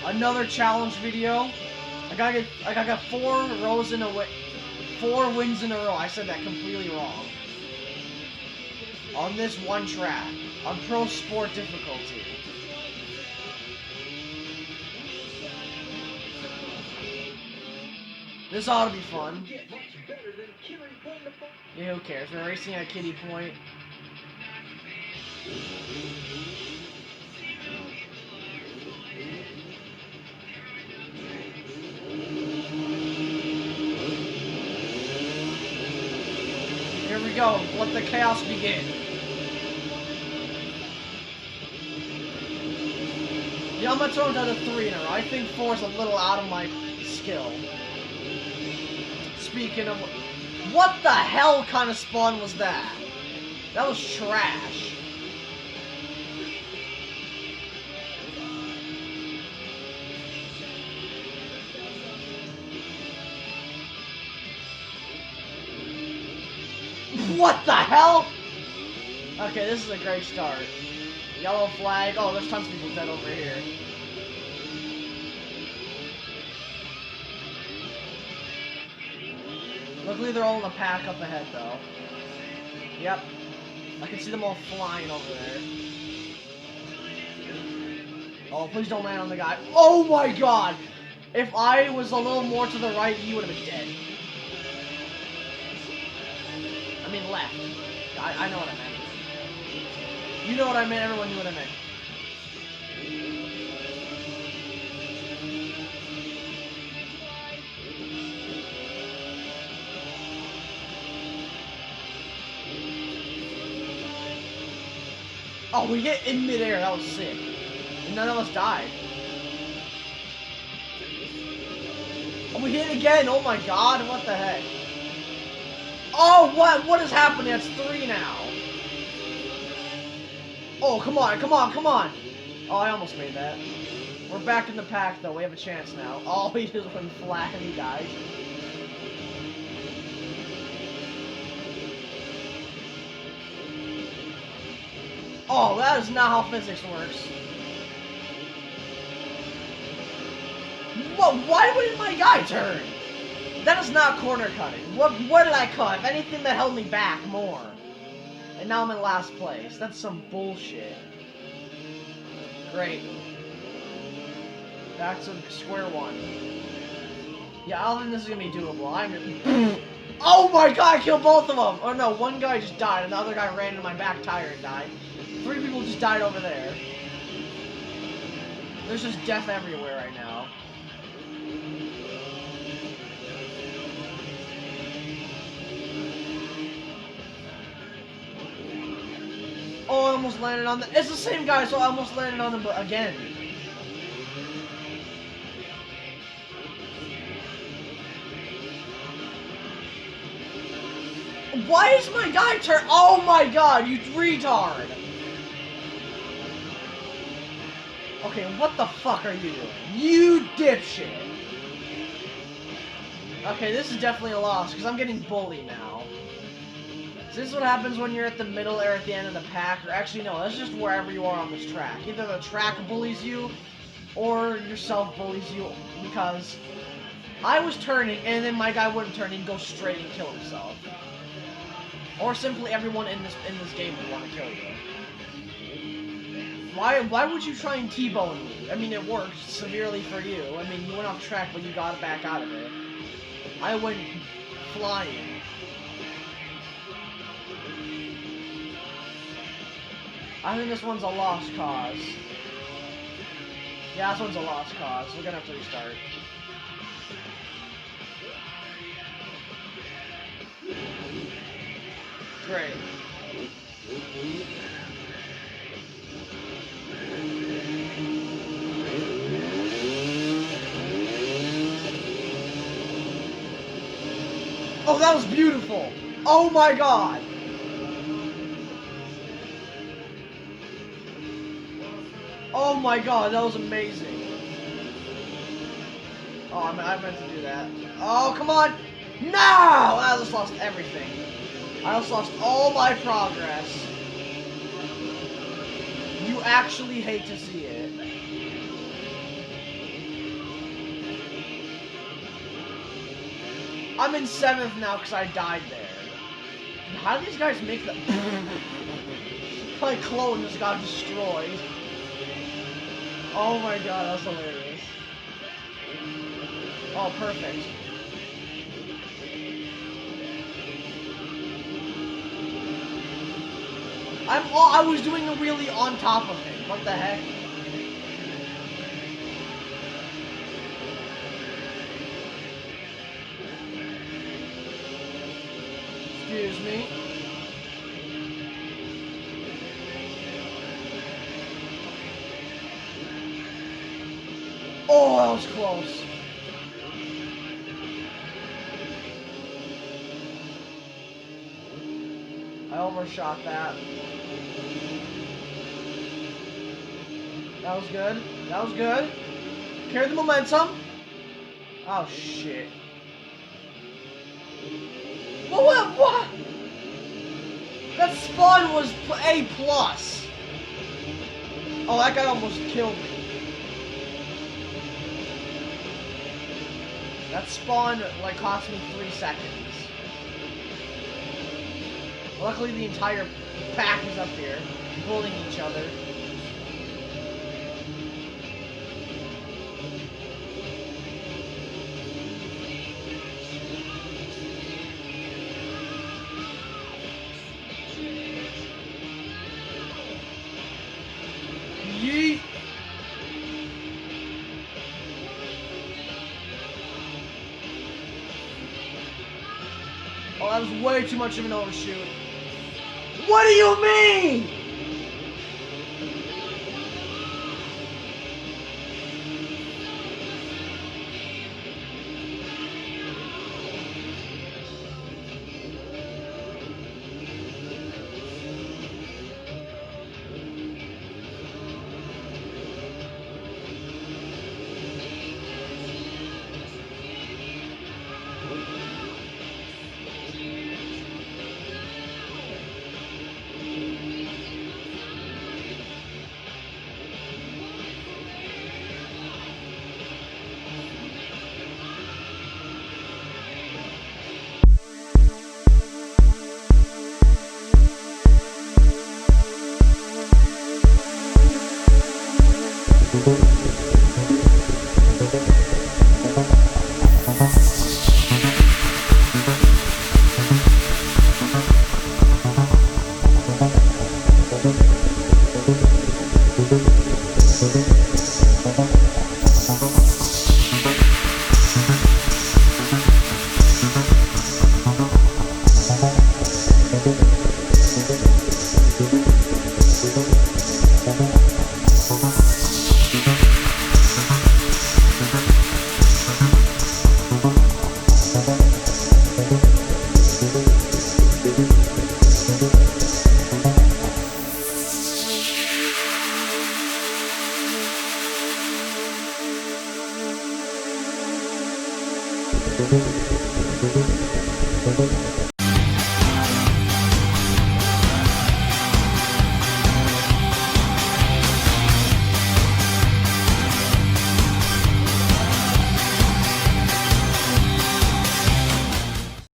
Another challenge video. I got 4 rows in a way. 4 wins in a row. I said that completely wrong. On this one track. On Pro Sport difficulty. This ought to be fun. Yeah, who cares? We're racing at Kiddie Point. Here we go. Let the chaos begin. Yeah, I'm gonna throw down to 3 in a row. I think 4 is a little out of my skill. Speaking of... What the hell kind of spawn was that? That was trash. What the hell? Okay, this is a great start. Yellow flag. Oh, there's tons of people dead over here. Luckily, they're all in the pack up ahead, though. Yep. I can see them all flying over there. Oh, please don't land on the guy. Oh my god! If I was a little more to the right, he would have been dead. I mean, left. I know what I meant. You know what I meant, everyone knew what I meant. Oh, we hit in midair, that was sick. And none of us died. Oh, we hit again, oh my god, what the heck? Oh, what is happening? That's 3 now. Oh, come on, come on, come on. Oh, I almost made that. We're back in the pack, though. We have a chance now. Oh, he just went flat and he died. Oh, that is not how physics works. What? Why wouldn't my guy turn? That is not corner cutting. What did I cut? If anything, that held me back more. And now I'm in last place. That's some bullshit. Great. Back to square one. Yeah, I don't think this is gonna be doable. I'm gonna... Oh my god, I killed both of them! Oh no, one guy just died, and the other guy ran into my back tire and died. 3 people just died over there. There's just death everywhere right now. Oh, I almost landed on the... It's the same guy, so I almost landed on him again. Why is my guy turn... Oh my god, you retard! Okay, what the fuck are you doing? You dipshit! Okay, this is definitely a loss, because I'm getting bullied now. So this is what happens when you're at the middle or at the end of the pack, or actually no, that's just wherever you are on this track. Either the track bullies you, or yourself bullies you, because I was turning, and then my guy wouldn't turn, he'd go straight and kill himself. Or simply everyone in this game would want to kill you. Why would you try and T-bone me? I mean, it worked severely for you. I mean, you went off track, but you got back out of it. I went flying. I think this one's a lost cause. Yeah, this one's a lost cause. We're gonna have to restart. Great. Oh, that was beautiful! Oh my god! Oh my god, that was amazing. Oh, I meant to do that. Oh, come on! No! I just lost everything. I also lost all my progress. You actually hate to see it. I'm in 7th now because I died there. How do these guys make that? My clone just got destroyed. Oh my god, that's hilarious. Oh, perfect. I was doing a wheelie on top of him. What the heck? Excuse me. Oh, that was close. I overshot that. That was good. That was good. Carry the momentum. Oh, shit. What? That spawn was A+. Oh, that guy almost killed me. That spawn, like, cost me 3 seconds. Luckily, the entire pack is up here, bullying each other. Yeet! Oh, that was way too much of an overshoot. What do you mean?